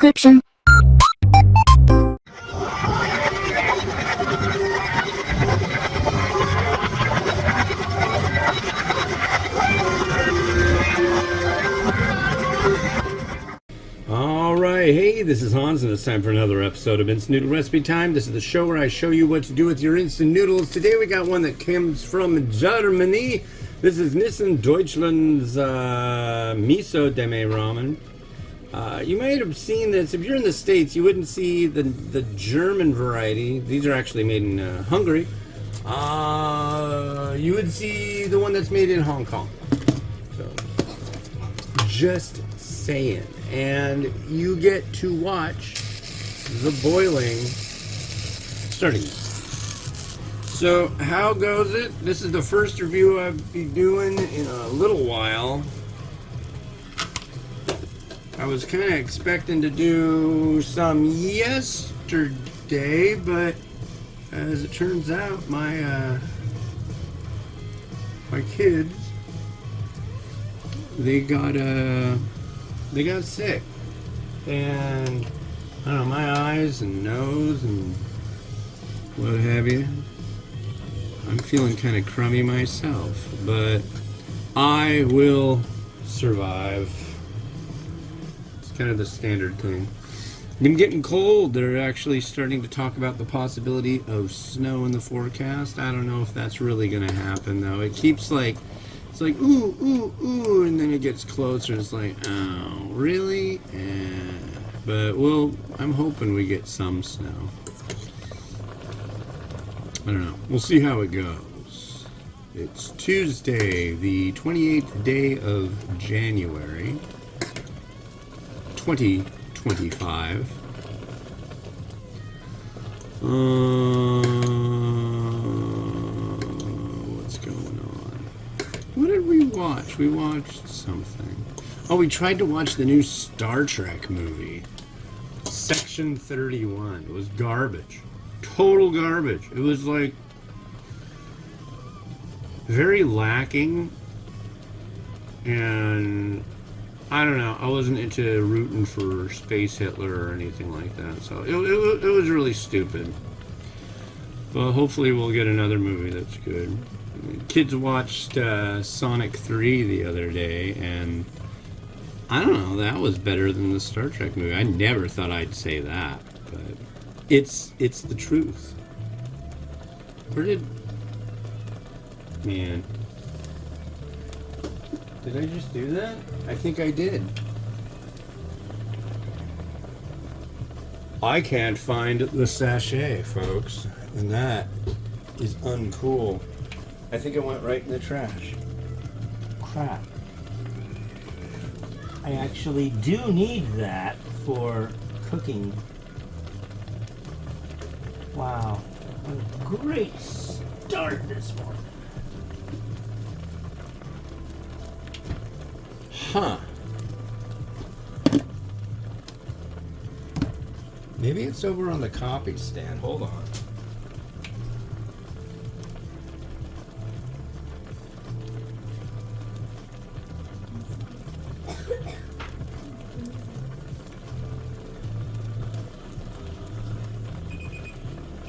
description. Alright, hey, this is Hans, and it's time for another episode of Instant Noodle Recipe Time. This is the show where I show you what to do with your instant noodles. Today we got one that comes from Germany. This is Nissin Deutschland's Miso Demae Ramen. You might have seen this. If you're in the States, you wouldn't see the German variety. These are actually made in Hungary. You would see the one that's made in Hong Kong. So, just saying. And you get to watch the boiling starting. So how goes it? This is the first review I'll be doing in a little while. I was kind of expecting to do some yesterday, but as it turns out, my kids, they got sick, and I don't know, my eyes and nose and what have you. I'm feeling kind of crummy myself, but I will survive. It's kind of the standard thing. Been getting cold. They're actually starting to talk about the possibility of snow in the forecast. I don't know if that's really going to happen, though. It keeps like, it's like, ooh, ooh, ooh, and then it gets closer, and it's like, oh, really? But, well, I'm hoping we get some snow. I don't know. We'll see how it goes. It's Tuesday, the 28th day of January, 2025. What's going on? What did we watch? We watched something. Oh, we tried to watch the new Star Trek movie, Section 31. It was garbage. Total garbage. It was like very lacking, and I don't know. I wasn't into rooting for Space Hitler or anything like that, so it was really stupid. But hopefully we'll get another movie that's good. Kids watched Sonic 3 the other day, and I don't know, that was better than the Star Trek movie. I never thought I'd say that, but it's the truth. Man. Did I just do that? I think I did. I can't find the sachet, folks, and that is uncool. I think it went right in the trash. Crap. I actually do need that for cooking. Wow. What a great start this morning. Huh. Maybe it's over on the copy stand. Hold on.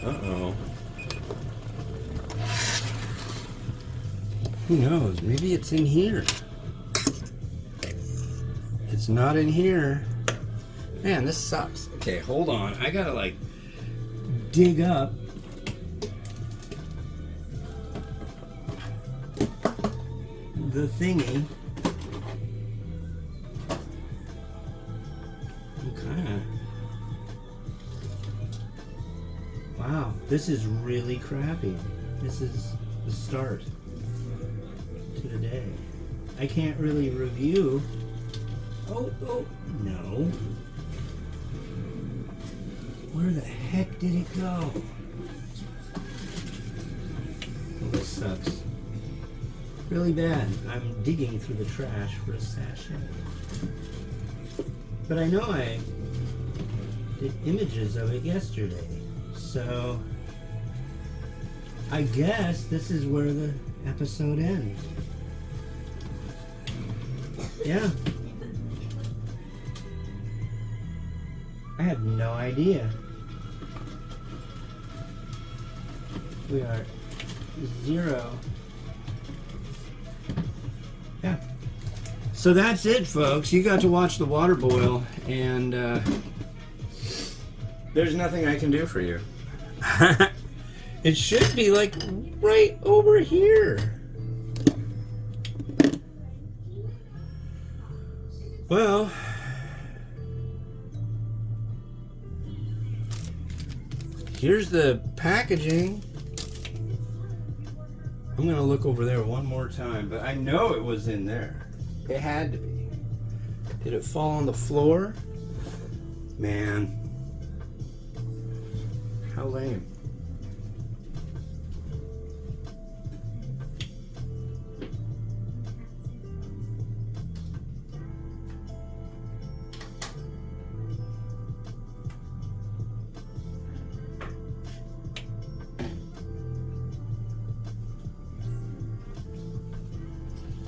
Uh-oh. Who knows? Maybe it's in here. It's not in here. Man, this sucks. Okay, hold on. I gotta, like, dig up the thingy. Okay. Wow, this is really crappy. This is the start to the day. I can't really review. Oh, no. Where the heck did it go? Oh, this sucks. Really bad. I'm digging through the trash for a sachet. But I know I did images of it yesterday. So I guess this is where the episode ends. Yeah. had no idea. We are 0. Yeah. So that's it, folks. You got to watch the water boil, and there's nothing I can do for you. It should be like right over here. Well, here's the packaging. I'm going to look over there one more time, but I know it was in there. It had to be. Did it fall on the floor? Man. How lame.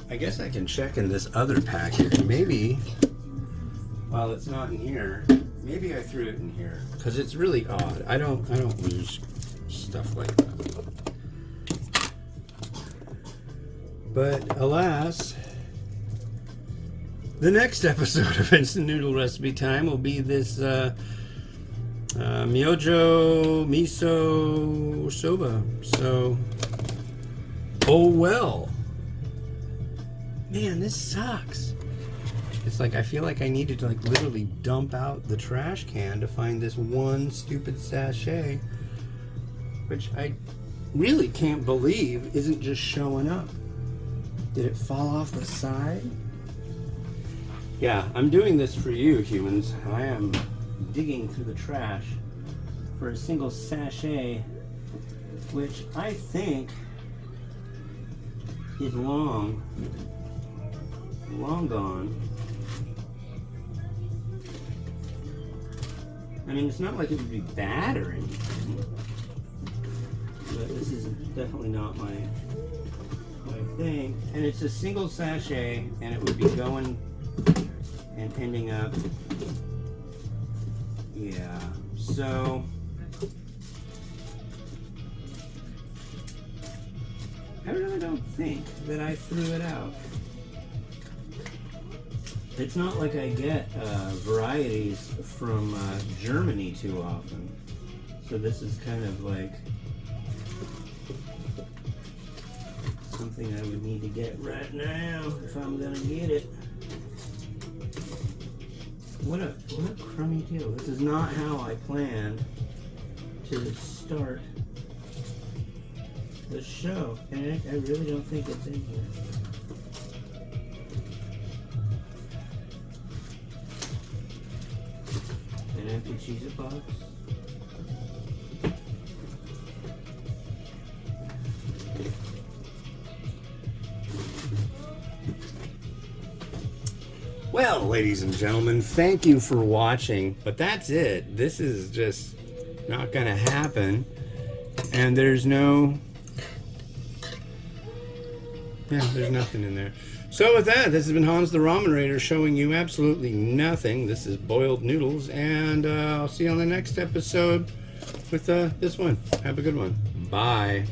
I guess I can check in this other package. Maybe, while it's not in here, maybe I threw it in here because it's really odd. I don't lose stuff like that. But alas, the next episode of Instant Noodle Recipe Time will be this Myojo Miso Soba. So, oh well. Man, this sucks. It's like I feel like I needed to like literally dump out the trash can to find this one stupid sachet, which I really can't believe isn't just showing up. Did it fall off the side? Yeah, I'm doing this for you, humans. I am digging through the trash for a single sachet, which I think is long gone. I mean, it's not like it would be bad or anything, but this is definitely not my thing. And it's a single sachet, and it would be going and ending up, yeah. So I really don't think that I threw it out. It's not like I get varieties from Germany too often. So this is kind of like something I would need to get right now if I'm gonna get it. What a crummy deal. This is not how I planned to start the show. And I really don't think it's in here. An empty Cheez-It box. Well, ladies and gentlemen, thank you for watching, but that's it. This is just not gonna happen, and there's nothing in there. So with that, this has been Hans the Ramen Raider showing you absolutely nothing. This is boiled noodles, and I'll see you on the next episode with this one. Have a good one. Bye.